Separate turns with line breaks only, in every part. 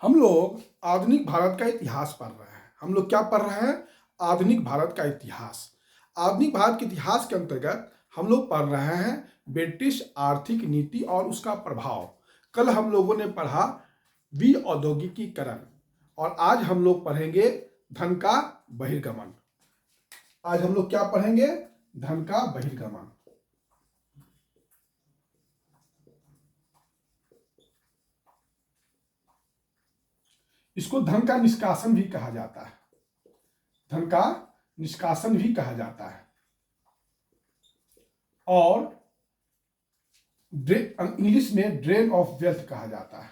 हम लोग आधुनिक भारत का इतिहास पढ़ रहे हैं। हम लोग क्या पढ़ रहे हैं? आधुनिक भारत का इतिहास। आधुनिक भारत के इतिहास के अंतर्गत हम लोग पढ़ रहे हैं ब्रिटिश आर्थिक नीति और उसका प्रभाव। कल हम लोगों ने पढ़ा विऔद्योगिकीकरण और आज हम लोग पढ़ेंगे धन का बहिर्गमन। आज हम लोग क्या पढ़ेंगे? धन का बहिर्गमन। इसको धन का निष्कासन भी कहा जाता है। धन का निष्कासन भी कहा जाता है और इंग्लिश में ड्रेन ऑफ वेल्थ कहा जाता है।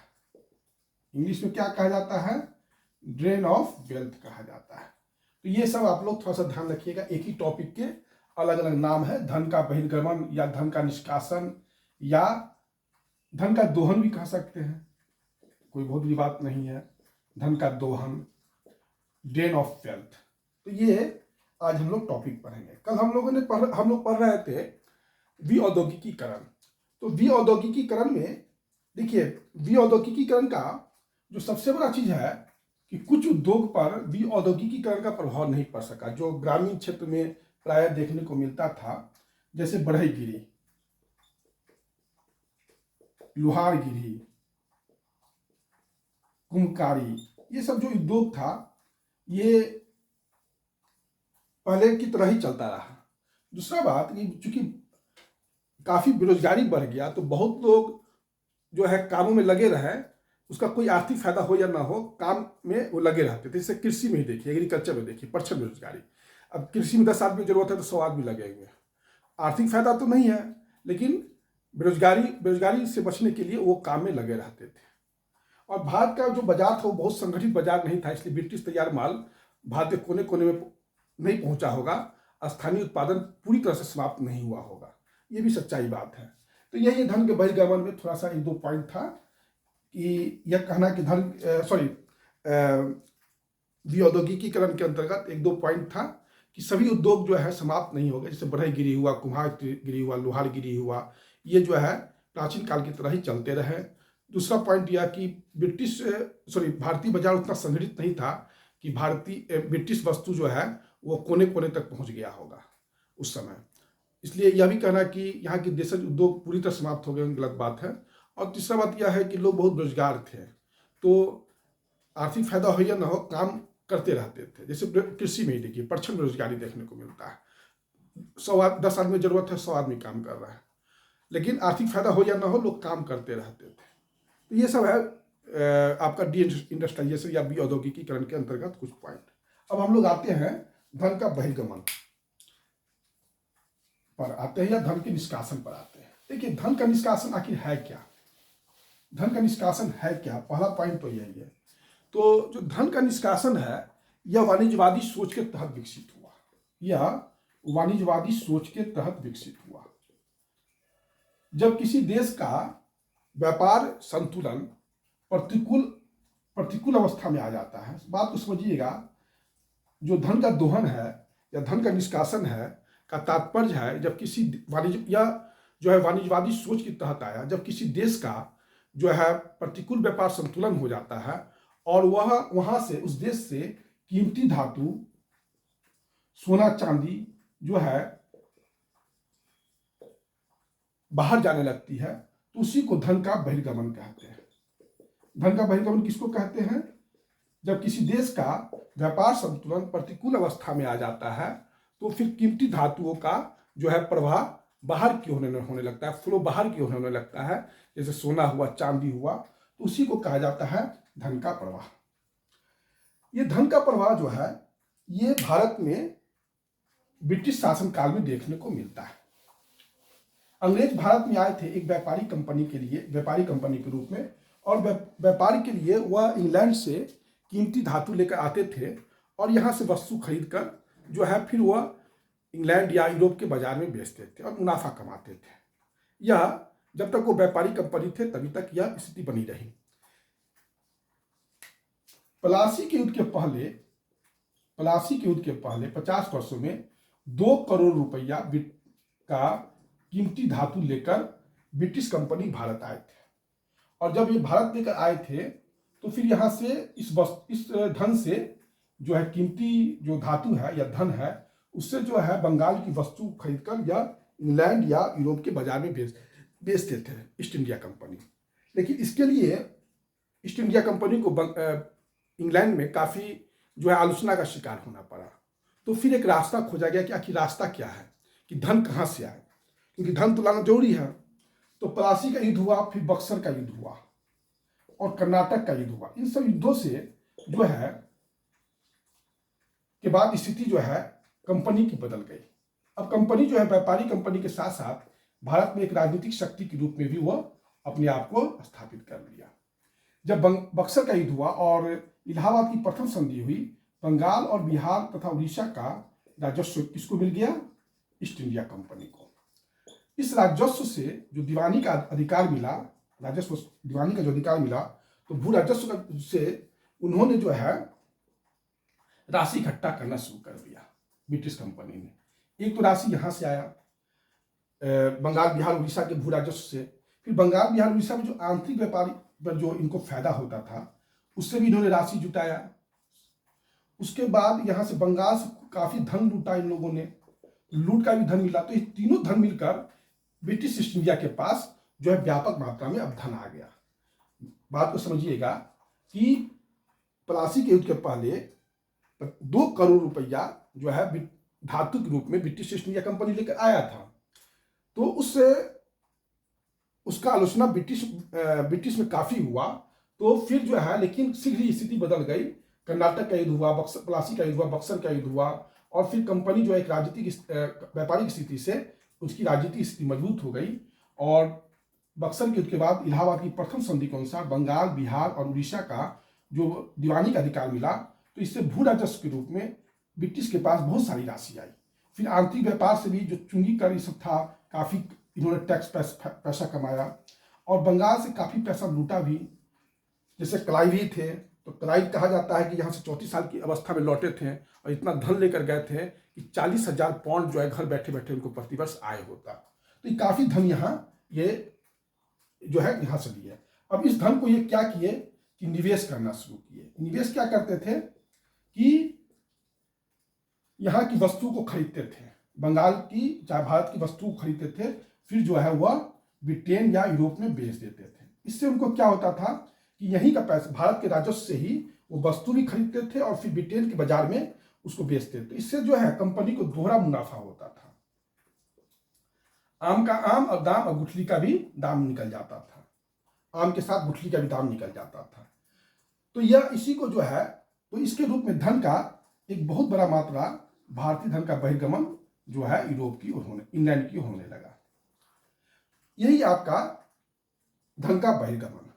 इंग्लिश में क्या कहा जाता है? ड्रेन ऑफ वेल्थ कहा जाता है। तो ये सब आप लोग थोड़ा सा ध्यान रखिएगा। एक ही टॉपिक के अलग अलग नाम है। धन का बहिर्गमन या धन का निष्कासन या धन का दोहन भी कह सकते हैं, कोई बहुत बड़ी बात नहीं है। धन का दोहन, ड्रेन ऑफ वेल्थ, तो ये आज हम लोग टॉपिक पढ़ेंगे। कल हम लोग पढ़ रहे थे विऔद्योगिकीकरण। तो विऔद्योगिकीकरण में देखिए, विऔद्योगिकीकरण का जो सबसे बड़ा चीज है कि कुछ उद्योग पर विऔद्योगिकीकरण का प्रभाव नहीं पड़ सका, जो ग्रामीण क्षेत्र में प्राय देखने को मिलता था, जैसे बढ़ईगिरी, लोहारगिरी, कुम्हकारी, ये सब जो उद्योग था ये पहले की तरह ही चलता रहा। दूसरा बात कि चूंकि काफी बेरोजगारी बढ़ गया तो बहुत लोग जो है कामों में लगे रहे, उसका कोई आर्थिक फायदा हो या ना हो, काम में वो लगे रहते थे। जैसे कृषि में ही देखिए, एग्रीकल्चर में देखिए, प्रचंड बेरोजगारी। अब कृषि में 10 आदमी की जरूरत है तो 100 आदमी लगे हुए। आर्थिक फायदा तो नहीं है, लेकिन बेरोजगारी से बचने के लिए वो काम में लगे रहते थे। और भारत का जो बाजार था वो बहुत संगठित बाजार नहीं था, इसलिए ब्रिटिश तैयार माल भारत के कोने कोने में नहीं पहुंचा होगा, स्थानीय उत्पादन पूरी तरह से समाप्त नहीं हुआ होगा। ये भी सच्चाई बात है। तो यही धन के बहिर्गमन में थोड़ा सा 1-2 पॉइंट था कि यह कहना कि विऔद्योगिकीकरण के अंतर्गत 1-2 पॉइंट था कि सभी उद्योग जो है समाप्त नहीं हो गए। जैसे बढ़ईगिरी हुआ, कुम्हारगिरी हुआ, लोहारगिरी हुआ, ये जो है प्राचीन काल की तरह ही चलते रहे। दूसरा पॉइंट यह कि भारतीय बाजार उतना संगठित नहीं था कि ब्रिटिश वस्तु जो है वो कोने कोने तक पहुंच गया होगा उस समय। इसलिए यह भी कहना कि यहाँ के देशज उद्योग पूरी तरह समाप्त हो गए गलत बात है। और तीसरा बात यह है कि लोग बहुत बेरोजगार थे, तो आर्थिक फायदा हो या ना हो, काम करते रहते थे। जैसे कृषि में ही देखिए, प्रचंड बेरोजगारी देखने को मिलता है। 10 आदमी जरूरत है, 100 आदमी काम कर रहा है, लेकिन आर्थिक फायदा हो या ना हो, लोग काम करते रहते थे। तो ये सब है आपका डी इंडस्ट्रियलाइजेशन या विऔद्योगिकीकरण के अंतर्गत कुछ पॉइंट। अब हम लोग आते हैं धन का बहिर्गमन पर आते हैं या धन के निष्कासन पर आते हैं। देखिए, धन का निष्कासन आखिर है क्या? धन का निष्कासन है क्या? पहला पॉइंट तो यही है। तो जो धन का निष्कासन है, यह वाणिज्यवादी सोच के तहत विकसित हुआ। यह वाणिज्यवादी सोच के तहत विकसित हुआ। जब किसी देश का व्यापार संतुलन प्रतिकूल अवस्था में आ जाता है, बात को समझिएगा। जो धन का दोहन है या धन का निष्कासन है का तात्पर्य है, जब किसी वाणिज्यवादी सोच के तहत आया, जब किसी देश का जो है प्रतिकूल व्यापार संतुलन हो जाता है और वह वहां से, उस देश से कीमती धातु, सोना चांदी जो है बाहर जाने लगती है, तो उसी को धन का बहिर्गमन कहते हैं। धन का बहिर्गमन किसको कहते हैं? जब किसी देश का व्यापार संतुलन प्रतिकूल अवस्था में आ जाता है तो फिर कीमती धातुओं का जो है प्रवाह बाहर की होने लगता है, फ्लो बाहर की होने लगता है। जैसे सोना हुआ, चांदी हुआ, तो उसी को कहा जाता है धन का प्रवाह। ये धन का प्रवाह जो है ये भारत में ब्रिटिश शासनकाल में देखने को मिलता है। अंग्रेज भारत में आए थे एक व्यापारी कंपनी के रूप में, और व्यापारी के लिए वह इंग्लैंड से कीमती धातु लेकर आते थे और यहाँ से वस्तु खरीद कर जो है फिर वह इंग्लैंड या यूरोप के बाजार में बेचते थे और मुनाफा कमाते थे। यह जब तक वो व्यापारी कंपनी थे तभी तक यह स्थिति बनी रही। प्लासी के युद्ध के पहले 50 वर्षों में 2 करोड़ रुपया का कीमती धातु लेकर ब्रिटिश कंपनी भारत आए थे। और जब ये भारत लेकर आए थे तो फिर यहाँ से इस धन से जो है कीमती जो धातु है या धन है, उससे जो है बंगाल की वस्तु खरीदकर या इंग्लैंड या यूरोप के बाजार में बेचते थे ईस्ट इंडिया कंपनी। लेकिन इसके लिए ईस्ट इंडिया कंपनी को इंग्लैंड में काफ़ी जो है आलोचना का शिकार होना पड़ा। तो फिर एक रास्ता खोजा गया कि आखिर रास्ता क्या है, कि धन कहाँ से आए, क्योंकि धन तो लाना जरूरी है। तो प्लासी का युद्ध हुआ, फिर बक्सर का युद्ध हुआ और कर्नाटक का युद्ध हुआ। इन सब युद्धों से जो है के बाद स्थिति जो है कंपनी की बदल गई। अब कंपनी जो है व्यापारी कंपनी के साथ साथ भारत में एक राजनीतिक शक्ति के रूप में भी वह अपने आप को स्थापित कर लिया। जब बक्सर का युद्ध हुआ और इलाहाबाद की प्रथम संधि हुई, बंगाल और बिहार तथा उड़ीसा का राजस्व किसको मिल गया? ईस्ट इंडिया कंपनी को। इस राजस्व से जो दीवानी का अधिकार मिला, राजस्व दीवानी का जो अधिकार मिला, तो भू राजस्व से उन्होंने जो है राशि इकट्ठा करना शुरू कर दिया ब्रिटिश कंपनी ने। एक तो राशि यहाँ से आया बंगाल बिहार उड़ीसा के भू राजस्व से, फिर बंगाल बिहार उड़ीसा में जो आंतरिक व्यापारी पर जो इनको फायदा होता था उससे भी इन्होंने राशि जुटाया। उसके बाद यहाँ से बंगाल से काफी धन लूटा इन लोगों ने, लूट का भी धन मिला। तो ये तीनों धन मिलकर ब्रिटिश ईस्ट इंडिया के पास जो है व्यापक मात्रा में अब धन आ गया। बात को समझिएगा कि प्लासी के युद्ध के पहले 2 करोड़ रुपया जो है धातु के रूप में ब्रिटिश ईस्ट इंडिया कंपनी लेकर आया था। तो उससे उसका आलोचना ब्रिटिश में काफी हुआ। तो फिर जो है लेकिन शीघ्र ही स्थिति बदल गई। कर्नाटक का युद्ध हुआ, प्लासी का युद्ध हुआ, बक्सर का युद्ध हुआ और फिर कंपनी जो एक राजनीतिक व्यापारिक स्थिति से उसकी राजनीतिक स्थिति मजबूत हो गई। और बक्सर के युद्ध के बाद इलाहाबाद की प्रथम संधि के अनुसार बंगाल बिहार और उड़ीसा का जो दीवानी का अधिकार मिला, तो इससे भू राजस्व के रूप में ब्रिटिश के पास बहुत सारी राशि आई। फिर आंतरिक व्यापार से भी जो चुंगी कर सब था, काफी इन्होंने टैक्स पैसा कमाया और बंगाल से काफी पैसा लूटा भी। जैसे क्लाइव थे, तो क्लाइव कहा जाता है कि यहाँ से 34 साल की अवस्था में लौटे थे और इतना धन लेकर गए थे कि 40,000 पाउंड जो है घर बैठे बैठे उनको प्रतिवर्ष आय होता। तो ये काफी धन यहाँ ये जो है यहाँ से लिए। अब इस धन को ये क्या किए कि निवेश करना शुरू किए। निवेश क्या करते थे कि यहाँ की वस्तु को खरीदते थे, बंगाल की चाहे भारत की वस्तु को खरीदते थे, फिर जो है वह ब्रिटेन या यूरोप में बेच देते थे। इससे उनको क्या होता था कि यहीं का पैसा भारत के राजस्व से ही वो वस्तु भी खरीदते थे और फिर ब्रिटेन के बाजार में उसको बेचते थे। इससे जो है कंपनी को दोहरा मुनाफा होता था। आम का आम और दाम और गुठली का भी दाम निकल जाता था, आम के साथ गुठली का भी दाम निकल जाता था। तो यह इसी को जो है तो इसके रूप में धन का एक बहुत बड़ा मात्रा भारतीय धन का बहिर्गमन जो है यूरोप की ओर इंग्लैंड की होने लगा। यही आपका धन का बहिर्गमन।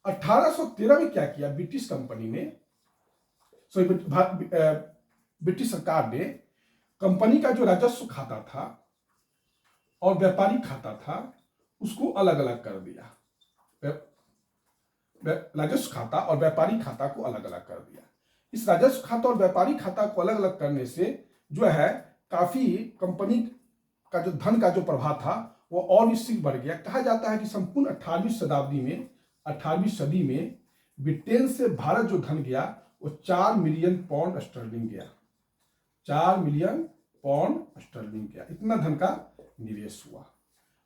1813 में क्या किया ब्रिटिश कंपनी ने, ब्रिटिश सरकार ने कंपनी का जो राजस्व खाता था और व्यापारी खाता था उसको अलग अलग कर दिया। राजस्व खाता और व्यापारी खाता को अलग अलग कर दिया। इस राजस्व खाता और व्यापारी खाता को अलग अलग करने से जो है काफी कंपनी का जो धन का जो प्रभाव था वो और भी बढ़ गया। कहा जाता है कि संपूर्ण 18वीं सदी में ब्रिटेन से भारत जो धन गया वो 4 मिलियन पाउंड स्टर्लिंग गया। 4 मिलियन पाउंड स्टर्लिंग गया, इतना धन का निवेश हुआ।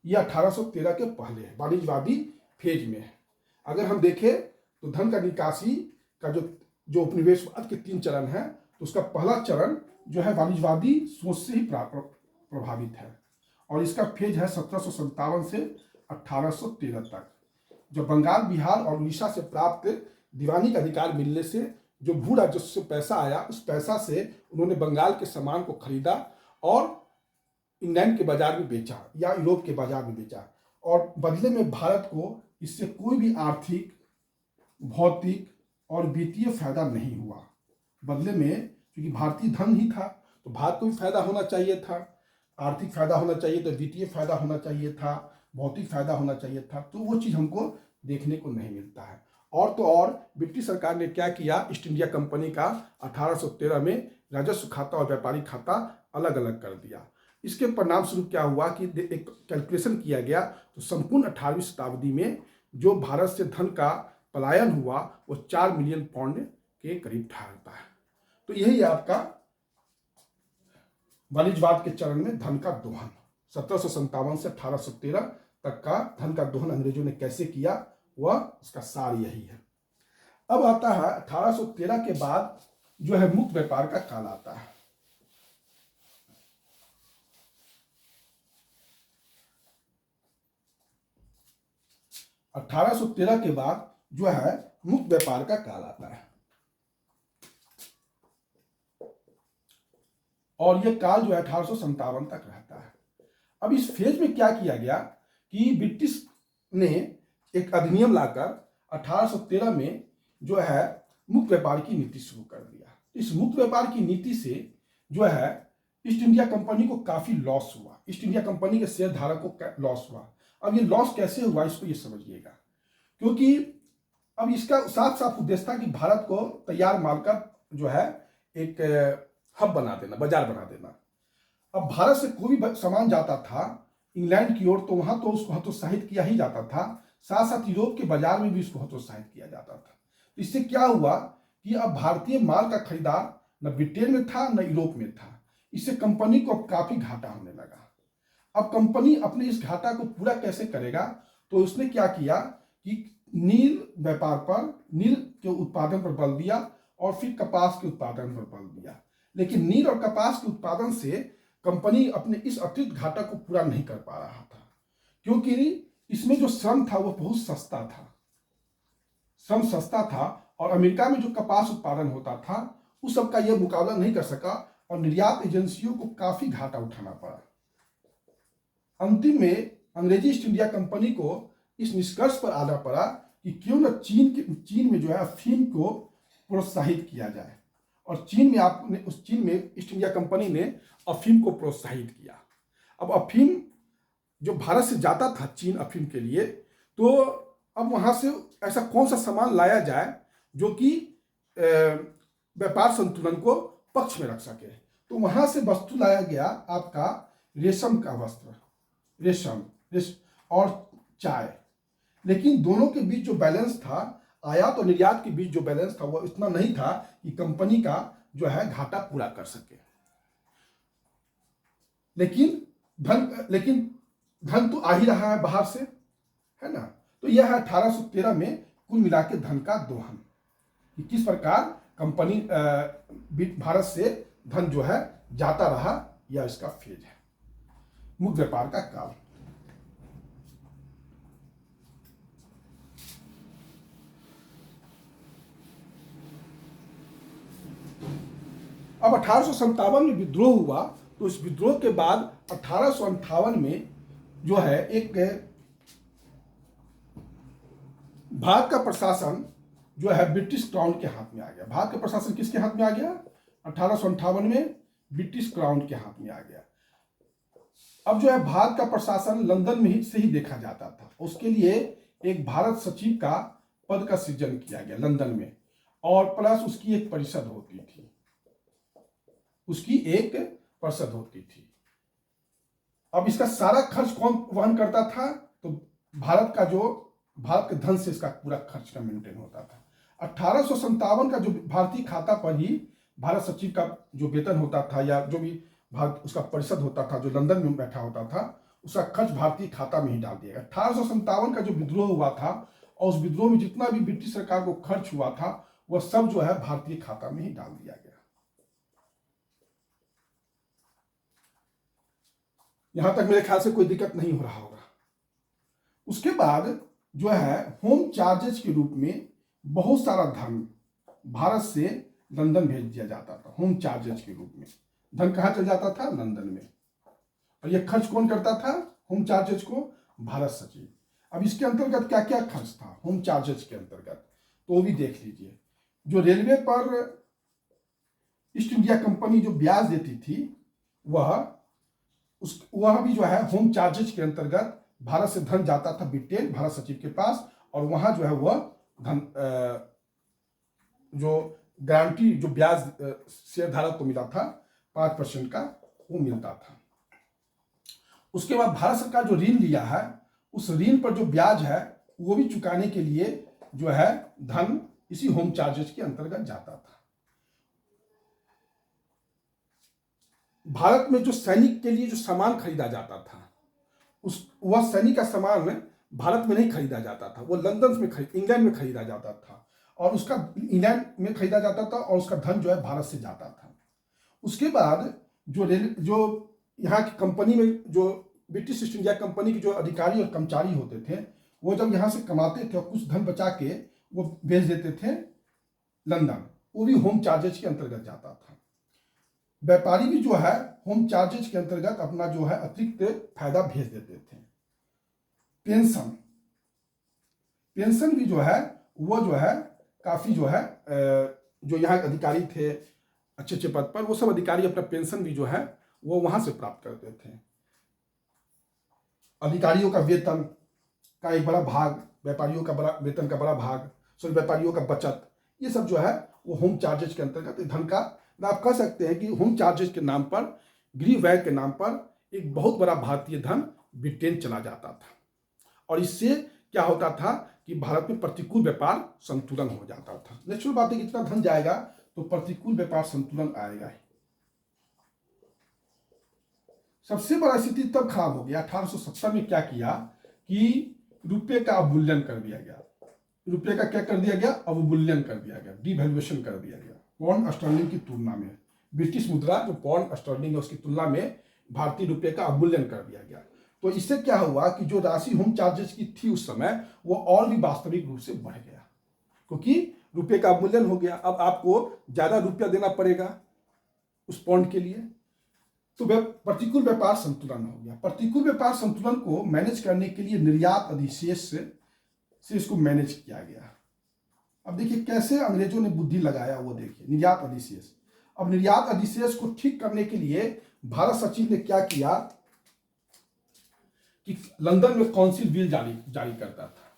यह 1813 के पहले है, वाणिज्यवादी फेज में है। अगर हम देखें तो धन का निकासी का जो उपनिवेशवाद के 3 चरण है, तो उसका पहला चरण जो है वाणिज्यवादी सोच से ही प्रभावित है और इसका फेज है 1757 से 1813 तक। जब बंगाल बिहार और उड़ीसा से प्राप्त दीवानी का अधिकार मिलने से जो भू राजस्व से पैसा आया, उस पैसा से उन्होंने बंगाल के सामान को खरीदा और इंग्लैंड के बाजार में बेचा या यूरोप के बाजार में बेचा और बदले में भारत को इससे कोई भी आर्थिक, भौतिक और वित्तीय फायदा नहीं हुआ। बदले में क्योंकि भारतीय धन ही था तो भारत को भी फायदा होना चाहिए था, आर्थिक फायदा होना चाहिए था, वित्तीय फायदा होना चाहिए था, भौतिक फायदा होना चाहिए था। तो वो चीज़ हमको देखने को नहीं मिलता है। और तो और ब्रिटिश सरकार ने क्या किया, ईस्ट इंडिया कंपनी का 1813 में राजस्व खाता और व्यापारी खाता अलग अलग कर दिया। इसके परिणाम स्वरूप क्या हुआ कि एक कैलकुलेशन किया गया तो संपूर्ण 18वीं शताब्दी में जो भारत से धन का पलायन हुआ वो 4 मिलियन पाउंड के करीब ठहरता है। तो यही आपका वाणिज्यवाद के चरण में धन का दोहन 1757 से 1813 तक का धन का दोहन अंग्रेजों ने कैसे किया, वह इसका सार यही है। अब आता है 1813 के बाद जो है मुक्त व्यापार का काल आता है। अठारह सौ तेरह के बाद जो है मुक्त व्यापार का काल आता है, और यह काल जो है 1857 तक रहता है। अब इस फेज में क्या किया गया कि ब्रिटिश ने एक अधिनियम लाकर 1813 में जो है मुक्त व्यापार की नीति शुरू कर दिया। इस मुक्त व्यापार की नीति से जो है ईस्ट इंडिया कंपनी को काफी लॉस हुआ, ईस्ट इंडिया कंपनी के शेयर धारकों को लॉस हुआ। अब ये लॉस कैसे हुआ इसको ये समझिएगा, क्योंकि अब इसका साफ साफ उद्देश्य था कि भारत को तैयार माल का जो है एक हब बना देना, बाजार बना देना। अब भारत से कोई भी सामान जाता था इंग्लैंड की ओर तो वहां तो उसको हतोत्साहित किया ही जाता था, साथ साथ यूरोप के बाजार में भी उसको हतोत्साहित किया जाता था। इससे क्या हुआ कि अब भारतीय माल का खरीदार न ब्रिटेन में था न यूरोप में था। इससे कंपनी को अब काफी घाटा होने लगा। अब कंपनी अपने इस घाटा को पूरा कैसे करेगा, तो उसने क्या किया कि नील व्यापार पर, नील के उत्पादन पर बल दिया और फिर कपास के उत्पादन पर बल दिया। लेकिन नील और कपास के उत्पादन से कंपनी अपने इस अतिरिक्त घाटा को पूरा नहीं कर पा रहा था, क्योंकि इसमें जो श्रम था वो बहुत सस्ता था, श्रम सस्ता था, और अमेरिका में जो कपास उत्पादन होता था उस सब का यह मुकाबला नहीं कर सका और निर्यात एजेंसियों को काफी घाटा उठाना पड़ा। अंतिम में अंग्रेजी ईस्ट इंडिया कंपनी को इस निष्कर्ष पर आना पड़ा कि क्यों न चीन में जो है अफीम को प्रोत्साहित किया जाए, और चीन में ईस्ट इंडिया कंपनी ने अफीम को प्रोत्साहित किया। अब अफीम जो भारत से जाता था चीन अफीम के लिए, तो अब वहां से ऐसा कौन सा सामान लाया जाए जो कि व्यापार संतुलन को पक्ष में रख सके। तो वहां से वस्तु लाया गया आपका रेशम का वस्त्र, रेशम और चाय। लेकिन दोनों के बीच जो बैलेंस था, आयात और निर्यात के बीच जो बैलेंस था, वो इतना नहीं था कि कंपनी का जो है घाटा पूरा कर सके। लेकिन धन तो आ ही रहा है बाहर से, है ना। तो यह है 1813 में कुल मिला के धन का दोहन, कि किस प्रकार कंपनी भारत से धन जो है जाता रहा, यह इसका फेज है मुक्त व्यापार का काल। अब 1857 में विद्रोह हुआ, तो इस विद्रोह के बाद 1858 में जो है एक भारत का प्रशासन जो है ब्रिटिश क्राउन के हाथ में आ गया। भारत का प्रशासन किसके हाथ में आ गया? 1858 में ब्रिटिश क्राउन के हाथ में आ गया। अब जो है भारत का प्रशासन लंदन में से ही देखा जाता था। उसके लिए एक भारत सचिव का पद का सृजन किया गया लंदन में, और प्लस उसकी एक परिषद होती थी, उसकी एक परिषद होती थी। अब इसका सारा खर्च कौन वहन करता था? तो भारत के धन से इसका पूरा खर्च का मेंटेन होता था। 1857 का जो भारतीय खाता पर ही भारत सचिव का जो वेतन होता था, या जो भी भारत उसका परिषद होता था जो लंदन में बैठा होता था, उसका खर्च भारतीय खाता में ही डाल दिया गया। 1857 का जो विद्रोह हुआ था, और उस विद्रोह में जितना भी ब्रिटिश सरकार को खर्च हुआ था, वह सब जो है भारतीय खाता में ही डाल दिया गया। यहां तक मेरे ख्याल से कोई दिक्कत नहीं हो रहा होगा। उसके बाद जो है होम चार्जेस के रूप में बहुत सारा धन भारत से लंदन भेज दिया जाता था। होम चार्जेस के रूप में धन कहाँ चल जाता था? लंदन में। और यह खर्च कौन करता था होम चार्जेस को? भारत सचिव। अब इसके अंतर्गत क्या क्या खर्च था होम चार्जेस के अंतर्गत, तो वो भी देख लीजिए। जो रेलवे पर ईस्ट इंडिया कंपनी जो ब्याज देती थी, वह भी जो है होम चार्जेस के अंतर्गत भारत से धन जाता था ब्रिटेन भारत सचिव के पास, और वहां जो है वह धन जो गारंटी जो ब्याज शेयर धारक को मिला था 5% का, वो मिलता था। उसके बाद भारत सरकार जो ऋण लिया है, उस ऋण पर जो ब्याज है वो भी चुकाने के लिए जो है धन इसी होम चार्जेस के अंतर्गत जाता था। भारत में जो सैनिक के लिए जो सामान खरीदा जाता था, वह सैनिक का सामान भारत में नहीं खरीदा जाता था, वो लंदन में इंग्लैंड में खरीदा जाता था, और उसका इंग्लैंड में खरीदा जाता था, और उसका धन जो है भारत से जाता था। उसके बाद जो यहाँ की कंपनी में जो ब्रिटिश ईस्ट इंडिया कंपनी के जो अधिकारी और कर्मचारी होते थे, वो जब यहाँ से कमाते थे और कुछ धन बचा के वो भेज देते थे लंदन, वो भी होम चार्जेज के अंतर्गत जाता था। व्यापारी भी जो है होम चार्जेज के अंतर्गत अपना जो है अतिरिक्त फायदा भेज देते थे। पेंशन भी जो है वो जो है काफी जो है जो यहाँ के अधिकारी थे अच्छे अच्छे पद पर, वो सब अधिकारी अपना पेंशन भी जो है वो वहां से प्राप्त करते थे। अधिकारियों का वेतन का एक बड़ा भाग, व्यापारियों का बड़ा वेतन का बड़ा भाग, व्यापारियों का बचत, ये सब जो है वो होम चार्जेज के अंतर्गत धन का, आप कह सकते हैं कि होम चार्जेज के नाम पर, गृह व्यय के नाम पर एक बहुत बड़ा भारतीय धन ब्रिटेन चला जाता था। और इससे क्या होता था कि भारत में प्रतिकूल व्यापार संतुलन हो जाता था। नेचुरल बात है कि इतना धन जाएगा तो प्रतिकूल व्यापार संतुलन आएगा ही। सबसे बड़ा स्थिति तब खराब हो गया 1870 में। क्या किया कि रुपये का अवमूल्यन कर दिया गया। रुपये का क्या कर दिया गया? अवमूल्यन कर दिया गया, डिवैल्यूएशन कर दिया गया। पाउंड स्टर्लिंग की तुलना में ब्रिटिश मुद्रा जो पाउंड स्टर्लिंग है उसकी तुलना में भारतीय रुपये का अवमूल्यन कर दिया गया। तो इससे क्या हुआ कि जो राशि होम चार्जेस की थी उस समय, वो और भी वास्तविक रूप से बढ़ गया, क्योंकि रुपये का अवमूल्यन हो गया। अब आपको ज्यादा रुपया देना पड़ेगा उस पाउंड के लिए, तो प्रतिकूल व्यापार संतुलन हो गया। प्रतिकूल व्यापार संतुलन को मैनेज करने के लिए निर्यात अधिशेष से इसको मैनेज किया गया। अब देखिए कैसे अंग्रेजों ने बुद्धि लगाया, वो देखिए निर्यात अधिशेष। अब निर्यात अधिशेष को ठीक करने के लिए भारत सचिव ने क्या किया कि लंदन में काउंसिल बिल जारी करता था।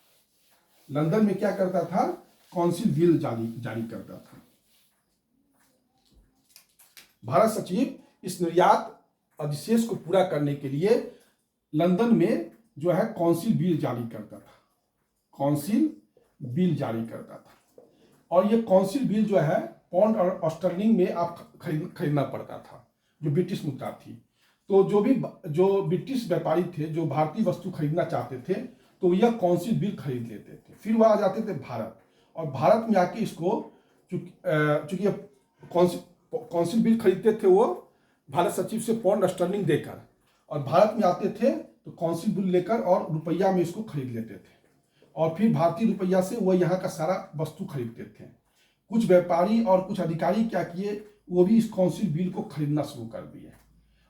लंदन में क्या करता था? काउंसिल बिल जारी करता था। भारत सचिव इस निर्यात अधिशेष को पूरा करने के लिए लंदन में जो है काउंसिल बिल जारी करता था। काउंसिल बिल जारी करता था, और ये काउंसिल बिल जो है पाउंड और स्टर्लिंग में आप खरीदना पड़ता था, जो ब्रिटिश मुद्रा थी। तो जो ब्रिटिश व्यापारी थे जो भारतीय वस्तु खरीदना चाहते थे, तो यह काउंसिल बिल खरीद लेते थे। फिर वह आ जाते थे भारत, और भारत में आके इसको चूंकि काउंसिल बिल खरीदते थे वो भारत सचिव से पाउंड स्टर्लिंग देकर, और भारत में आते थे तो काउंसिल बिल लेकर और रुपया में इसको खरीद लेते थे, और फिर भारतीय रुपया से वह यहाँ का सारा वस्तु खरीदते थे। कुछ व्यापारी और कुछ अधिकारी क्या किए, वो भी इस काउंसिल बिल को खरीदना शुरू कर दिए,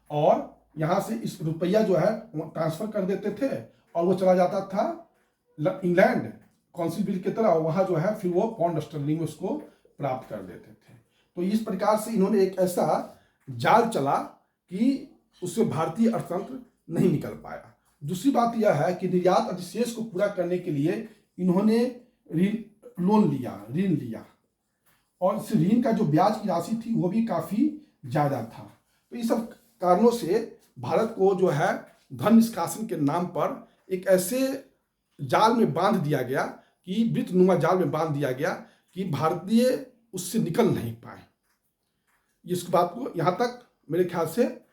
और यहाँ से इस रुपया जो है ट्रांसफर कर देते थे, और वो चला जाता था इंग्लैंड काउंसिल बिल की तरह, वहाँ जो है फिर वो पाउंड स्टर्लिंग में उसको प्राप्त कर देते थे। तो इस प्रकार से इन्होंने एक ऐसा जाल चला कि उससे भारतीय अर्थतंत्र नहीं निकल पाया। दूसरी बात यह है कि निर्यात अधिशेष को पूरा करने के लिए इन्होंने ऋण लिया, और इस ऋण का जो ब्याज की राशि थी वो भी काफी ज्यादा था। तो इस सब कारणों से भारत को जो है धन निष्कासन के नाम पर एक ऐसे जाल में बांध दिया गया, कि वृत्तनुमा जाल में बांध दिया गया कि भारतीय उससे निकल नहीं पाए। इस बात को यहाँ तक मेरे ख्याल से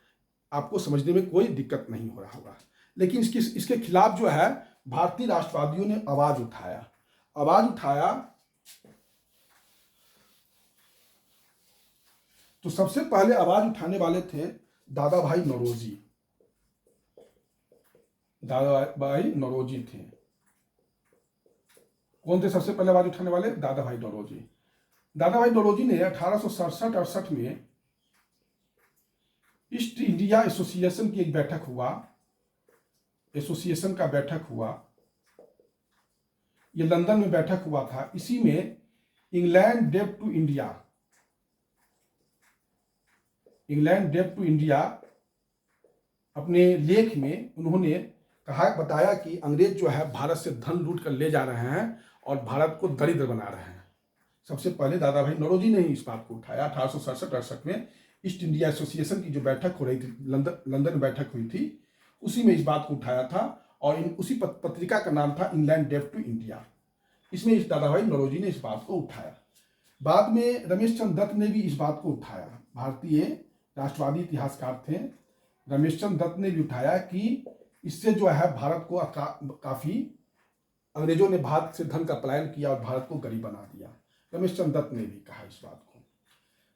आपको समझने में कोई दिक्कत नहीं हो रहा होगा। लेकिन इसके खिलाफ जो है भारतीय राष्ट्रवादियों ने आवाज उठाया। तो सबसे पहले आवाज उठाने वाले थे दादा भाई नौरोजी थे। कौन थे सबसे पहले आवाज उठाने वाले? दादा भाई नौरोजी ने 1867-68 में ईस्ट इंडिया एसोसिएशन की एक बैठक हुआ। ये लंदन में बैठक हुआ था। इसी में इंग्लैंड डेब्ट टू इंडिया अपने लेख में उन्होंने बताया कि अंग्रेज जो है भारत से धन लूट कर ले जा रहे हैं और भारत को दरिद्र बना रहे हैं। सबसे पहले दादा भाई नौरोजी ने ही इस बात को उठाया। 1867-68 में ईस्ट इंडिया एसोसिएशन की जो बैठक हो रही थी, लंदन में बैठक हुई थी, उसी में इस बात को उठाया था। और उसी पत्रिका का नाम था इंग्लैंड डेफ टू इंडिया। इसमें इस दादा भाई नौरोजी ने इस बात को उठाया। बाद में रमेश चंद्र दत्त ने भी इस बात को उठाया, भारतीय राष्ट्रवादी इतिहासकार थे रमेश चंद्र दत्त ने भी उठाया कि इससे जो है भारत को काफ़ी अंग्रेजों ने भारत से धन का पलायन किया और भारत को गरीब बना दिया। रमेश चंद्र दत्त ने भी कहा इस बात को।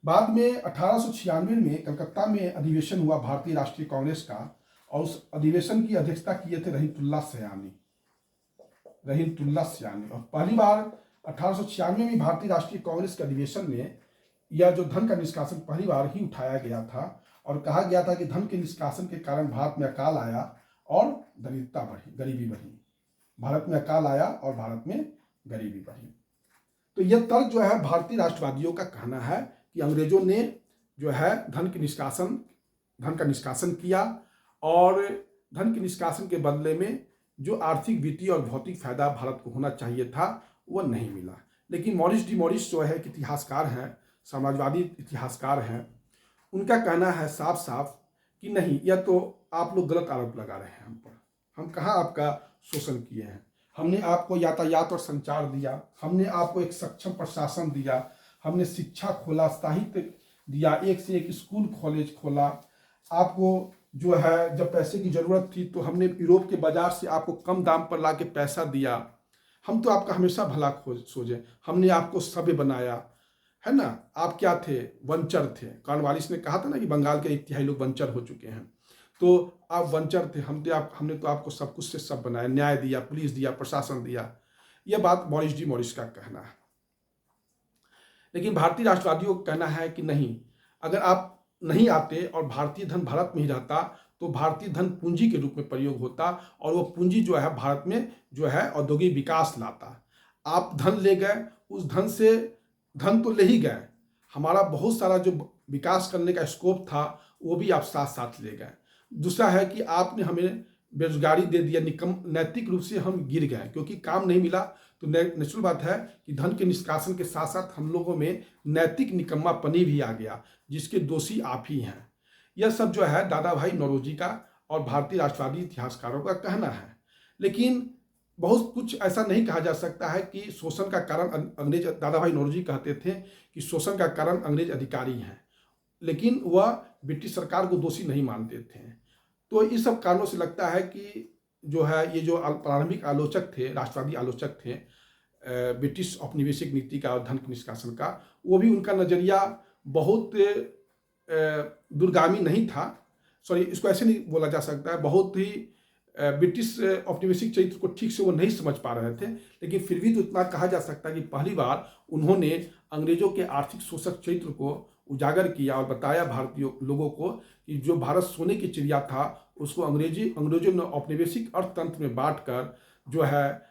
बाद में 1896 में कलकत्ता में अधिवेशन हुआ भारतीय राष्ट्रीय कांग्रेस का, और उस अधिवेशन की अध्यक्षता किए थे रहीमतुल्लाह सयानी। और पहली बार 1896 में भारतीय राष्ट्रीय कांग्रेस के अधिवेशन में यह जो धन का निष्कासन पहली बार ही उठाया गया था, और कहा गया था कि धन के निष्कासन के कारण भारत में अकाल आया और दरिद्रता बढ़ी, गरीबी बढ़ी। भारत में अकाल आया और भारत में गरीबी बढ़ी। तो यह तर्क जो है भारतीय राष्ट्रवादियों का कहना है कि अंग्रेजों ने जो है धन का निष्कासन किया, और धन के निष्कासन के बदले में जो आर्थिक, वित्तीय और भौतिक फायदा भारत को होना चाहिए था वह नहीं मिला। लेकिन मॉरिस डी मॉरिस जो है एक इतिहासकार हैं, समाजवादी इतिहासकार हैं, उनका कहना है साफ साफ कि नहीं, यह तो आप लोग गलत आरोप लगा रहे हैं हम पर। हम कहाँ आपका शोषण किए हैं? हमने आपको यातायात और संचार दिया, हमने आपको एक सक्षम प्रशासन दिया, हमने शिक्षा खोला, साहित्य दिया, एक से एक स्कूल कॉलेज खोला। आपको जो है जब पैसे की ज़रूरत थी तो हमने यूरोप के बाज़ार से आपको कम दाम पर ला के पैसा दिया। हम तो आपका हमेशा भला सोचे, हमने आपको सभ्य बनाया, है ना। आप क्या थे? वंचर थे। कॉर्नवालिस ने कहा था ना कि बंगाल के 1/3 लोग वंचर हो चुके हैं, तो आप वंचर थे। हमने तो आपको सब कुछ से सब बनाया, न्याय दिया, पुलिस दिया, प्रशासन दिया। यह बात मॉरिस डी मॉरिस का कहना है। लेकिन भारतीय राष्ट्रवादियों का कहना है कि नहीं, अगर आप नहीं आते और भारतीय धन भारत में ही रहता तो भारतीय धन पूंजी के रूप में प्रयोग होता, और वो पूंजी जो है भारत में जो है औद्योगिक विकास लाता। आप धन ले गए, उस धन तो ले ही गए, हमारा बहुत सारा जो विकास करने का स्कोप था वो भी आप साथ साथ ले गए। दूसरा है कि आपने हमें बेरोजगारी दे दिया, नैतिक रूप से हम गिर गए, क्योंकि काम नहीं मिला। तो नेचुरल बात है कि धन के निष्कासन के साथ साथ हम लोगों में नैतिक निकम्मापनी भी आ गया, जिसके दोषी आप ही हैं। यह सब जो है दादा भाई नौरोजी का और भारतीय राष्ट्रवादी इतिहासकारों का कहना है। लेकिन बहुत कुछ ऐसा नहीं कहा जा सकता है कि शोषण का कारण अंग्रेज। दादा भाई नौरोजी कहते थे कि शोषण का कारण अंग्रेज अधिकारी हैं, लेकिन वह ब्रिटिश सरकार को दोषी नहीं मानते थे। तो इस सब कारणों से लगता है कि जो है ये जो प्रारंभिक आलोचक थे, राष्ट्रवादी आलोचक थे ब्रिटिश औपनिवेशिक नीति का और धन के निष्कासन का, वो भी उनका नज़रिया बहुत दूरगामी नहीं था। सॉरी, इसको ऐसे नहीं बोला जा सकता है, बहुत ही ब्रिटिश औपनिवेशिक चरित्र को ठीक से वो नहीं समझ पा रहे थे। लेकिन फिर भी तो इतना कहा जा सकता है कि पहली बार उन्होंने अंग्रेजों के आर्थिक शोषक चरित्र को उजागर किया और बताया भारतीय लोगों को कि जो भारत सोने की चिड़िया था उसको अंग्रेजों ने औपनिवेशिक अर्थतंत्र में बांटकर जो है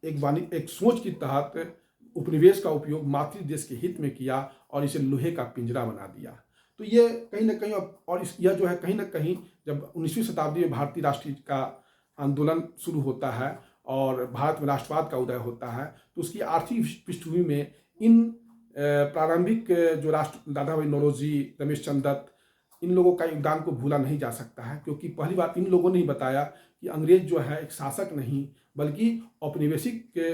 एक सोच के तहत उपनिवेश का उपयोग मातृ देश के हित में किया और इसे लोहे का पिंजरा बना दिया। तो ये कहीं ना कहीं, और यह जो है कहीं ना कहीं जब 19वीं शताब्दी में भारतीय राष्ट्रीय का आंदोलन शुरू होता है और भारत में राष्ट्रवाद का उदय होता है, तो उसकी आर्थिक पृष्ठभूमि में इन प्रारंभिक जो दादा भाई नौरोजी, रमेश चंद्र दत्त, इन लोगों का योगदान को भूला नहीं जा सकता है। क्योंकि पहली बात इन लोगों ने ही बताया कि अंग्रेज जो है एक शासक नहीं बल्कि औपनिवेशिक के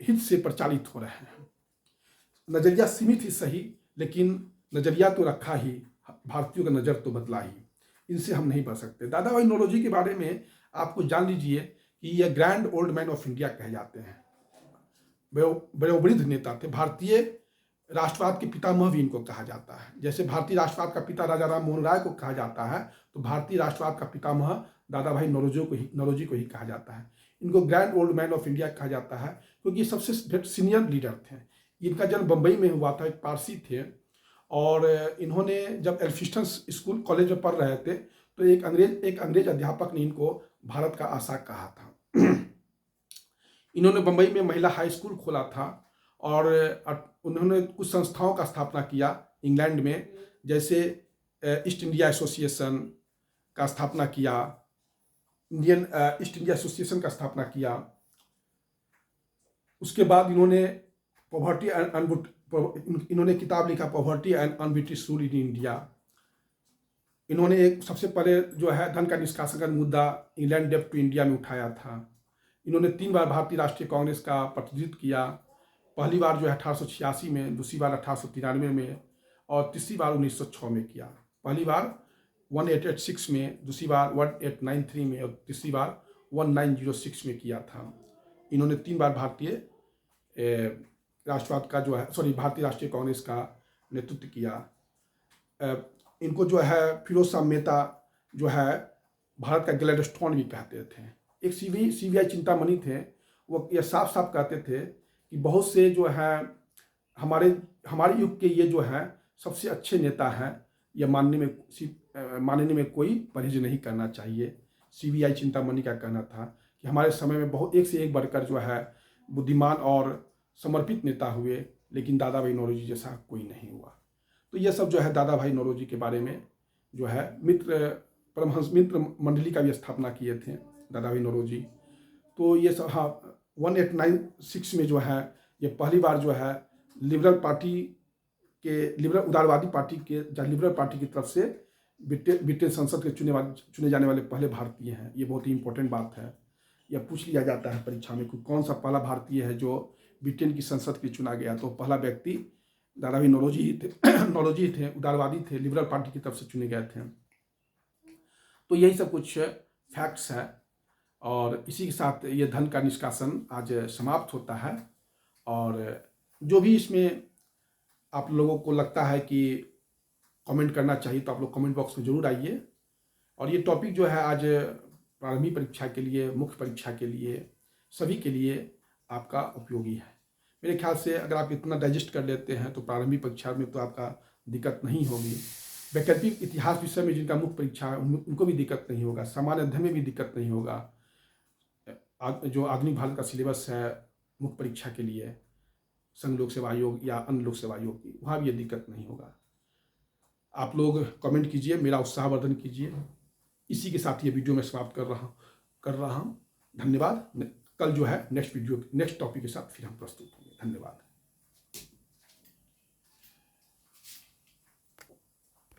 हित से प्रचालित हो रहे हैं। नजरिया सीमित ही सही, लेकिन नजरिया तो रखा ही, भारतीयों का नज़र तो बदला ही। इनसे हम नहीं बच सकते। दादा भाई नौरोजी के बारे में आपको जान लीजिए कि यह grand old man of India कहे जाते हैं। बड़े वृद्ध नेता थे। भारतीय राष्ट्रवाद के पितामह भी इनको कहा जाता है। जैसे भारतीय राष्ट्रवाद का पिता राजा राम मोहन राय को कहा जाता है, तो भारतीय राष्ट्रवाद का पितामह दादा भाई नौरोजी को ही कहा जाता है। इनको grand old man of India कहा जाता है क्योंकि सबसे सीनियर लीडर थे। इनका जन्म बम्बई में हुआ था, एक पारसी थे, और इन्होंने जब एल्फिस्टन स्कूल कॉलेज में पढ़ रहे थे तो एक अंग्रेज अध्यापक ने इनको भारत का आशा कहा था। इन्होंने बम्बई में महिला हाई स्कूल खोला था और उन्होंने कुछ संस्थाओं का स्थापना किया इंग्लैंड में, जैसे ईस्ट इंडिया एसोसिएशन का स्थापना किया, इंडियन ईस्ट इंडिया एसोसिएशन का स्थापना किया। उसके बाद इन्होंने किताब लिखा poverty and un-British rule in India. इन्होंने एक सबसे पहले जो है धन का निष्कासन का मुद्दा इंग्लैंड डेब्ट टू इंडिया में उठाया था। इन्होंने 3 बार भारतीय राष्ट्रीय कांग्रेस का प्रतिनिधित्व किया। पहली बार जो है 1886 में, दूसरी बार 1893 में और तीसरी बार 1906 में किया। पहली बार 1886 में, दूसरी बार 1893 में और तीसरी बार 1906 में किया था। इन्होंने 3 बार भारतीय राष्ट्रवाद का जो है भारतीय राष्ट्रीय कांग्रेस का नेतृत्व किया। इनको जो है फिरोज शाह मेहता जो है भारत का ग्लैडस्टोन भी कहते थे। एक सीबीआई चिंतामणि थे, वो ये साफ साफ कहते थे कि बहुत से जो है हमारे युग के ये जो है सबसे अच्छे नेता हैं, यह मानने में कोई परहेज नहीं करना चाहिए। सीबीआई चिंतामणि का कहना था कि हमारे समय में बहुत एक से एक बढ़कर जो है बुद्धिमान और समर्पित नेता हुए, लेकिन दादा भाई नौरोजी जैसा कोई नहीं हुआ। तो ये सब जो है दादा भाई नौरोजी के बारे में जो है परमहंस मित्र मंडली का भी स्थापना किए थे दादा भाई नौरोजी। तो ये सब 1896 में जो है ये पहली बार जो है लिबरल उदारवादी पार्टी की तरफ से ब्रिटेन संसद के चुने जाने वाले पहले भारतीय हैं। ये बहुत ही इंपॉर्टेंट बात है, यह पूछ लिया जाता है परीक्षा में कि कौन सा पहला भारतीय है जो ब्रिटेन की संसद के चुना गया। तो पहला व्यक्ति दादा भाई नौरोजी थे, उदारवादी थे, लिबरल पार्टी की तरफ से चुने गए थे। तो यही सब कुछ फैक्ट्स है और इसी के साथ ये धन का निष्कासन आज समाप्त होता है। और जो भी इसमें आप लोगों को लगता है कि कमेंट करना चाहिए तो आप लोग कमेंट बॉक्स में ज़रूर आइए। और ये टॉपिक जो है आज प्रारंभिक परीक्षा के लिए, मुख्य परीक्षा के लिए, सभी के लिए आपका उपयोगी है। मेरे ख्याल से अगर आप इतना डाइजेस्ट कर लेते हैं तो प्रारंभिक परीक्षा में तो आपका दिक्कत नहीं होगी। वैकल्पिक इतिहास विषय में जिनका मुख्य परीक्षा है उनको भी दिक्कत नहीं होगा, सामान्य अध्ययन में भी दिक्कत नहीं होगा। जो आधुनिक भारत का सिलेबस है मुख्य परीक्षा के लिए, संघ लोक सेवा आयोग या अन्य लोक सेवा आयोग की, वहाँ भी ये दिक्कत नहीं होगा। आप लोग कमेंट कीजिए, मेरा उत्साहवर्धन कीजिए। इसी के साथ ये वीडियो मैं समाप्त कर रहा हूँ। धन्यवाद। कल जो है नेक्स्ट टॉपिक के साथ फिर हम प्रस्तुत होंगे। धन्यवाद।